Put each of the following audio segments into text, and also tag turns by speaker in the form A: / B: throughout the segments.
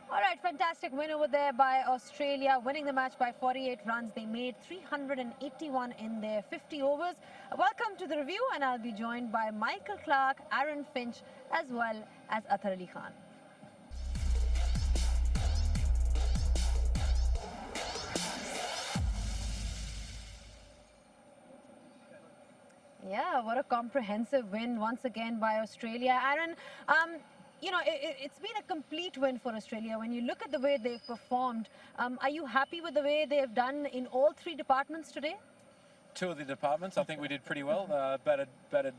A: All right, fantastic win over there by Australia, winning the match by 48 runs. They made 381 in their 50 overs. Welcome to the review, and I'll be joined by Michael Clarke, Aaron Finch, as well as Athar Ali Khan. Yeah, what a comprehensive win once again by Australia. Aaron, it's been a complete win for Australia. When you look at the way they've performed, are you happy with the way they've done in all three departments today?
B: Two of the departments, I think we did pretty well. Batted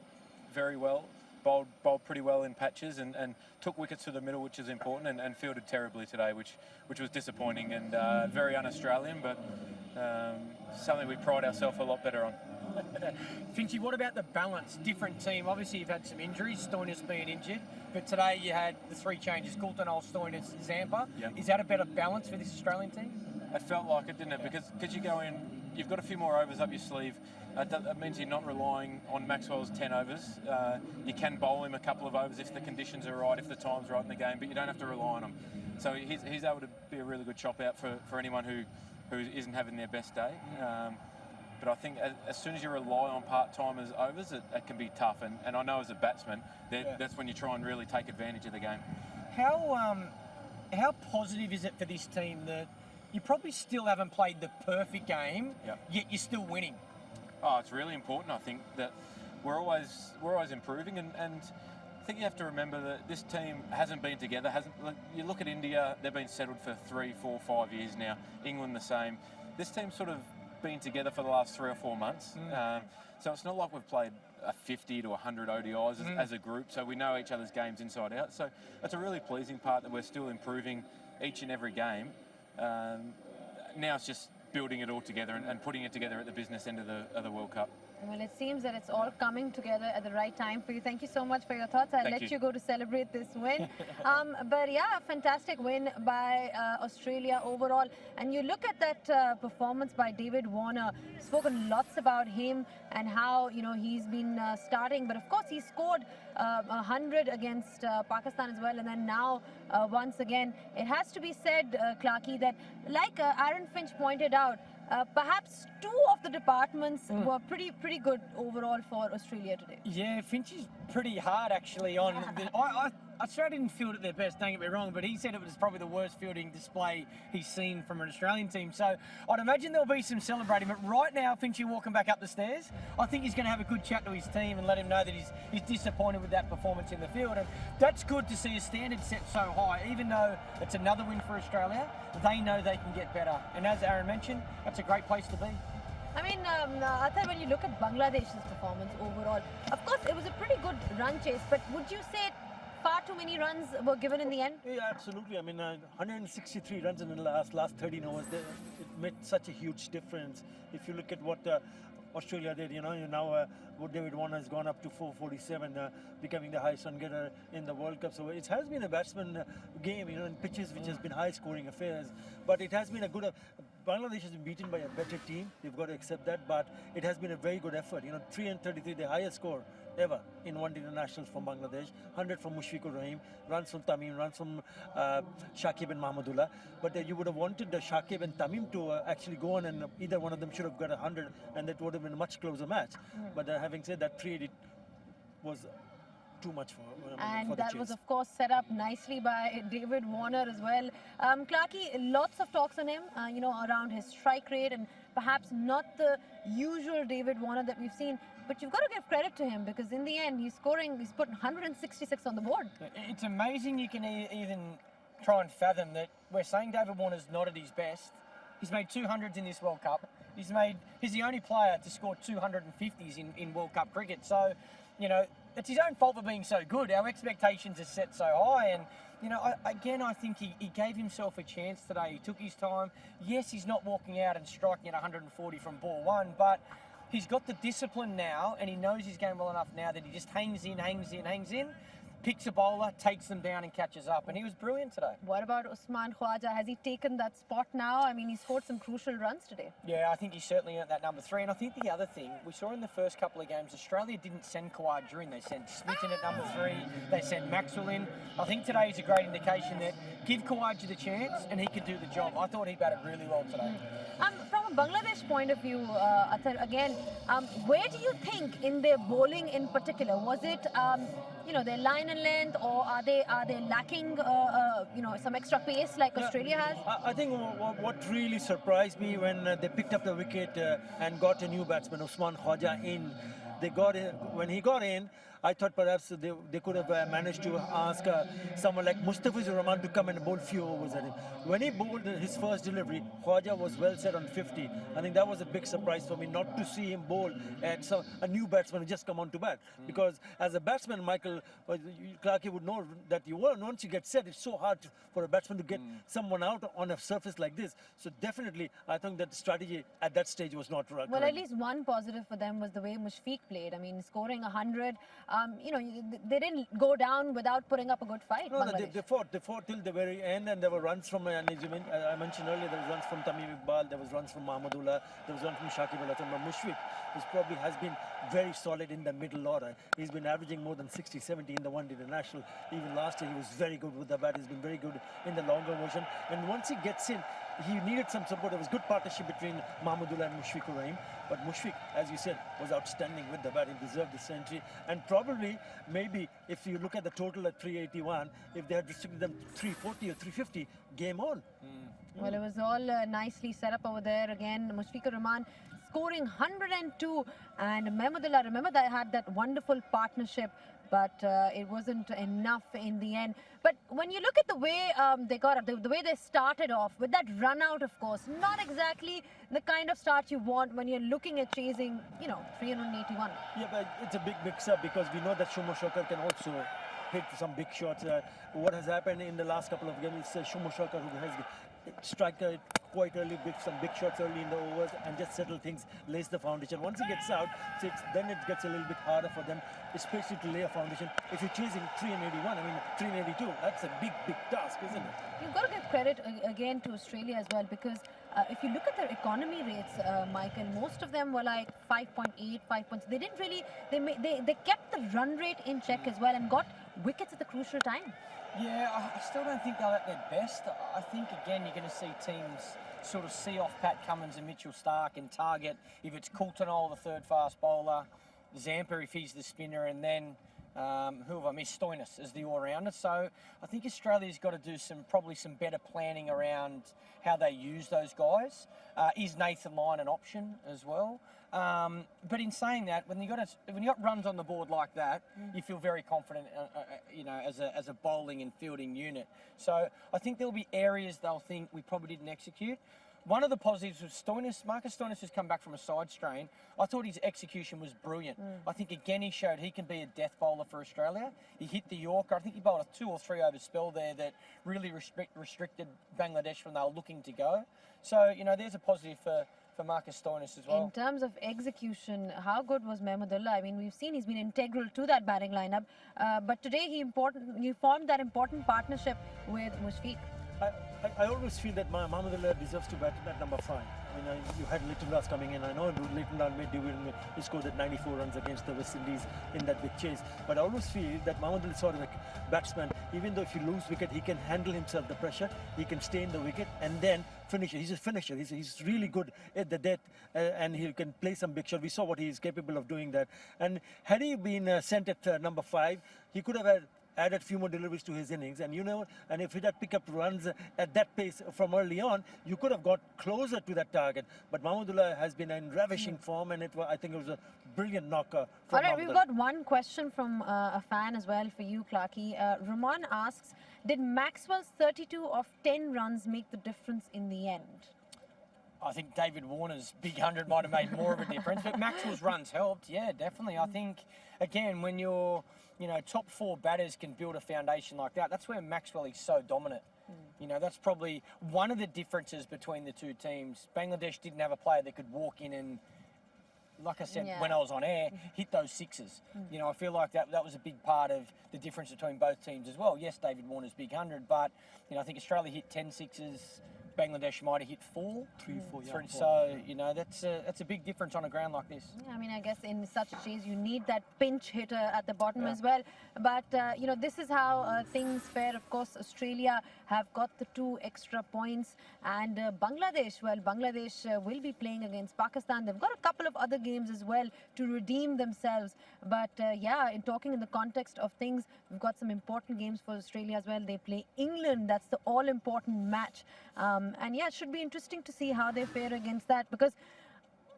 B: very well, bowled pretty well in patches, and took wickets to the middle, which is important, and fielded terribly today, which was disappointing and very un-Australian, but something we pride ourselves a lot better on.
C: Finchy, what about the balance? Different team. Obviously, you've had some injuries, Stoinis being injured, but today you had the three changes, Coulter-Nile, Stoinis, Zampa.
B: Yep.
C: Is that a better balance for this Australian team?
B: It felt like it, didn't it? Because you go in, you've got a few more overs up your sleeve. That means you're not relying on Maxwell's 10 overs. You can bowl him a couple of overs if the conditions are right, if the time's right in the game, but you don't have to rely on him. So he's able to be a really good chop out for anyone who isn't having their best day. But I think as soon as you rely on part-timers overs, it can be tough. And I know as a batsman, that's when you try and really take advantage of the game.
C: How positive is it for this team that you probably still haven't played the perfect game, yet you're still winning?
B: Oh, it's really important. I think that we're always improving, and I think you have to remember that this team hasn't been together. You look at India; they've been settled for 3, 4, 5 years now. England the same. This team's sort of been together for the last 3 or 4 months. So it's not like we've played 50 to 100 ODIs as a group, so we know each other's games inside out. So it's a really pleasing part that we're still improving each and every game. Now it's just building it all together and putting it together at the business end of the World Cup.
A: Well, it seems that it's all coming together at the right time for you. Thank you so much for your thoughts. I'll let you go to celebrate this win. But yeah, fantastic win by Australia overall. And you look at that performance by David Warner. Spoken lots about him and how he's been starting. But of course, he scored 100 against Pakistan as well. And then now, once again, it has to be said, Clarky, that like Aaron Finch pointed out, perhaps two of the departments were pretty good overall for Australia today.
C: Yeah, Finch is pretty hard actually on. Australia didn't field at their best, don't get me wrong, but he said it was probably the worst fielding display he's seen from an Australian team. So I'd imagine there'll be some celebrating, but right now, Finch, you're walking back up the stairs. I think he's going to have a good chat to his team and let him know that he's disappointed with that performance in the field. And that's good to see a standard set so high. Even though it's another win for Australia, they know they can get better. And as Aaron mentioned, that's a great place to be.
A: I mean, Athar, when you look at Bangladesh's performance overall, of course, it was a pretty good run chase, but would you say far too many runs were given in the end?
D: Yeah, absolutely. I mean, 163 runs in the last 13 overs, it made such a huge difference. If you look at what Australia did, now what David Warner has gone up to 447, becoming the highest run getter in the World Cup. So it has been a batsman game, in pitches which has been high-scoring affairs. But it has been a good. Bangladesh has been beaten by a better team. You've got to accept that. But it has been a very good effort. 333, the highest score ever in one-day internationals from Bangladesh. 100 from Mushfiqur Rahim, runs from Tamim, runs from Shakib and Mahmudullah. But you would have wanted the Shakib and Tamim to actually go on, and either one of them should have got 100, and that would have been a much closer match. But having said that, trade was too much for
A: and
D: for the
A: that
D: chase.
A: was, of course, set up nicely by David Warner as well. Clarky, lots of talks on him, around his strike rate and perhaps not the usual David Warner that we've seen. But you've got to give credit to him because in the end, he's put 166 on the board.
C: It's amazing you can even try and fathom that we're saying David Warner's not at his best. He's made 200s in this World Cup. He's the only player to score 250s in World Cup cricket. So, it's his own fault for being so good. Our expectations are set so high, and I think he gave himself a chance today. He took his time. Yes, he's not walking out and striking at 140 from ball one, but he's got the discipline now, and he knows his game well enough now that he just hangs in. picks a bowler, takes them down and catches up. And he was brilliant today.
A: What about Usman Khawaja? Has he taken that spot now? I mean, he scored some crucial runs today.
C: Yeah, I think he certainly earned that number 3. And I think the other thing, we saw in the first couple of games, Australia didn't send Khawaja in. They sent Smith in at number 3. They sent Maxwell in. I think today is a great indication that give Khawaja the chance and he can do the job. I thought he batted really well today.
A: From a Bangladesh point of view, Athar, again, where do you think in their bowling in particular, was it, their line and length, or are they lacking, some extra pace like Australia has?
D: I think what really surprised me when they picked up the wicket and got a new batsman, Usman Khawaja, in. When he got in, I thought perhaps they could have managed to ask someone like Mustafizur Rahman to come and bowl few overs at him. When he bowled his first delivery, Khawaja was well set on 50. I think that was a big surprise for me, not to see him bowl at a new batsman who just come on to bat. Because as a batsman, Michael Clarkey would know that once you get set, it's so hard for a batsman to get someone out on a surface like this. So definitely, I think that the strategy at that stage was not right.
A: Well, at least one positive for them was the way Mushfiq played. I mean, scoring 100. They didn't go down without putting up a good fight.
D: No, they fought till the very end, and there were runs from, as I mentioned earlier, there was runs from Tamim Iqbal, there was runs from Mahmudullah, there was runs from Shakib Al Hasan. But Mushfiq has been very solid in the middle order. He's been averaging more than 60, 70 in the one-day international. Even last year, he was very good with the bat. He's been very good in the longer version. And once he gets in, he needed some support. There was good partnership between Mahmudullah and Mushfiqur Rahim. But Mushfiq, as you said, was outstanding with the bat. He deserved the century. And probably, maybe, if you look at the total at 381, if they had restricted them 340 or 350, game on.
A: Well, it was all nicely set up over there. Again, Mushfiqur Rahman scoring 102. And Mahmudullah, remember they had that wonderful partnership, but it wasn't enough in the end. But when you look at the way they got up, the way they started off, with that run out, of course, not exactly the kind of start you want when you're looking at chasing, 381.
D: Yeah, but it's a big mix-up because we know that Shumo Shokar can also hit some big shots. What has happened in the last couple of games is Shumo Shokar, who has struck quite early, some big shots early in the overs and just settle things, lays the foundation. Once he gets out, then it gets a little bit harder for them, especially to lay a foundation. If you're chasing 381, 382, that's a big task, isn't it?
A: You've got to give credit again to Australia as well, because if you look at their economy rates, Michael, most of them were like 5.8, 5 points. They didn't really, they kept the run rate in check as well and got wickets at the crucial time.
C: Yeah, I still don't think they're at their best. I think, again, you're going to see teams sort of see off Pat Cummins and Mitchell Starc and target, if it's Coultonol, the third fast bowler, Zampa if he's the spinner, and then, who have I missed? Stoinis as the all-rounder. So I think Australia's got to do probably some better planning around how they use those guys. Is Nathan Lyon an option as well? But in saying that, when you got runs on the board like that, you feel very confident, as a bowling and fielding unit. So I think there'll be areas they'll think we probably didn't execute. One of the positives was Stoinis. Marcus Stoinis has come back from a side strain. I thought his execution was brilliant. I think, again, he showed he can be a death bowler for Australia. He hit the Yorker. I think he bowled a 2 or 3 over spell there that really restricted Bangladesh when they were looking to go. So, there's a positive for Marcus Stoinis as well.
A: In terms of execution, how good was Mahmudullah? I mean, we've seen he's been integral to that batting lineup. But today he formed that important partnership with Mushfiq.
D: I always feel that Mahmudullah deserves to bat at number 5. You had Littondas coming in. I know Littondas made debut. He scored that 94 runs against the West Indies in that big chase. But I always feel that Mahmudullah is sort of a batsman. Even though if you lose wicket, he can handle himself the pressure. He can stay in the wicket and then finish it. He's a finisher. He's really good at the death, and he can play some big shot. We saw what he is capable of doing that. And had he been sent at number 5, he could have added a few more deliveries to his innings, and and if he had picked up runs at that pace from early on, you could have got closer to that target. But Mahmudullah has been in ravishing form, and I think it was a brilliant knocker from
A: All right,
D: Mahmudullah.
A: we've got one question from a fan as well for you, Clarkey. Roman asks, did Maxwell's 32 of 10 runs make the difference in the end?
C: I think David Warner's big 100 might have made more of a difference, but Maxwell's runs helped. Yeah, definitely. I think, again, when you're, top 4 batters can build a foundation like that, that's where Maxwell is so dominant. That's probably one of the differences between the two teams. Bangladesh didn't have a player that could walk in and like I said
A: Yeah.
C: when I was on air, hit those sixes. You know, I feel like that was a big part of the difference between both teams as well. Yes, David Warner's big 100, but you know, I think Australia hit 10 sixes. Bangladesh might have hit 4.
D: 3, 4, yeah.
C: 3,
D: 4.
C: so you know that's a big difference on a ground like this.
A: Yeah, I mean, I guess in such a chase, you need that pinch hitter at the bottom as well. But, you know, this is how things fare. Of course, Australia have got the 2 extra points. And Bangladesh, well, Bangladesh will be playing against Pakistan. They've got a couple of other games as well to redeem themselves. But, yeah, in talking in the context of things, we've got some important games for Australia as well. They play England. That's the all-important match. And, yeah, it should be interesting to see how they fare against that because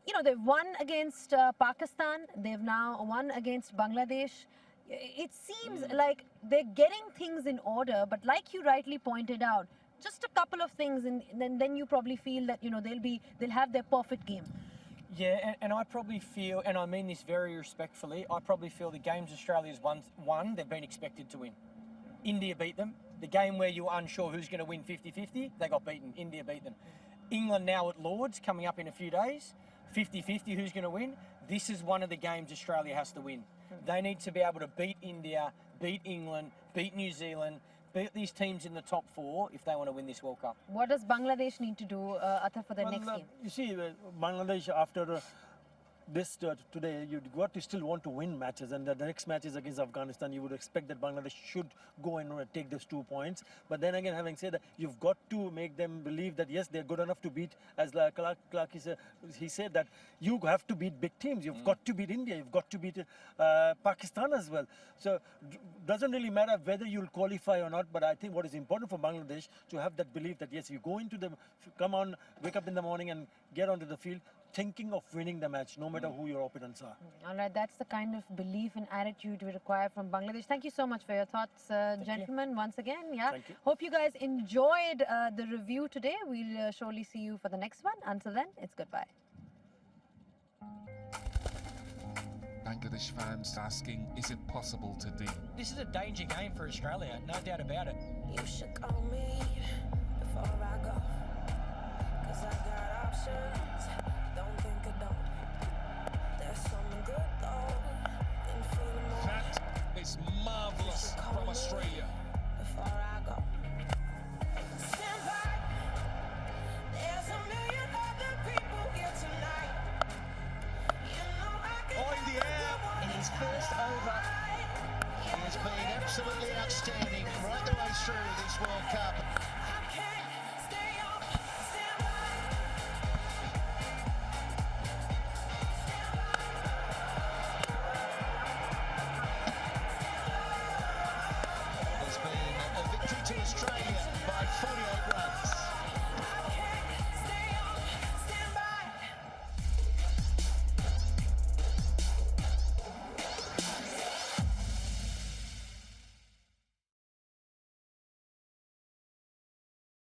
A: you know, they've won against Pakistan. They've now won against Bangladesh. It seems like they're getting things in order, but like you rightly pointed out, just a couple of things, and then you probably feel that you know they'll have their perfect game.
C: Yeah, and I probably feel, and I mean this very respectfully, I probably feel the games Australia's won, they've been expected to win. India beat them. The game where you were unsure who's going to win 50-50, they got beaten. India beat them. England now at Lord's, coming up in a few days. 50-50, who's going to win? This is one of the games Australia has to win. They need to be able to beat India, beat England, beat New Zealand, beat these teams in the top 4 if they want to win this World Cup.
A: What does Bangladesh need to do, Athar, for their next game?
D: You see, Bangladesh after this today, you've got to still want to win matches, and the next match is against Afghanistan. You would expect that Bangladesh should go and take those 2 points. But then again, having said that, you've got to make them believe that yes, they're good enough to beat. As Clark he said that you have to beat big teams. You've got to beat India. You've got to beat Pakistan as well. So doesn't really matter whether you'll qualify or not. But I think what is important for Bangladesh to have that belief that yes, you go into the come on, wake up in the morning and get onto the field, thinking of winning the match, no matter who your opponents are.
A: All right, that's the kind of belief and attitude we require from Bangladesh. Thank you so much for your thoughts, gentlemen, once again. Yeah,
D: Thank you.
A: Hope you guys enjoyed the review today. We'll surely see you for the next one. Until then, it's goodbye.
E: Bangladesh fans asking, is it possible to do?
C: This is a danger game for Australia, no doubt about it.
F: You should call me before I go, 'cause I got options. Don't think I don't. There's something good though in feeling more.
E: That is marvellous from Australia.
F: Before I go, stand by. There's a million other people here tonight. You know I can.
G: Oh, in the air. In his first over, he has been absolutely outstanding right the way through this World Cup.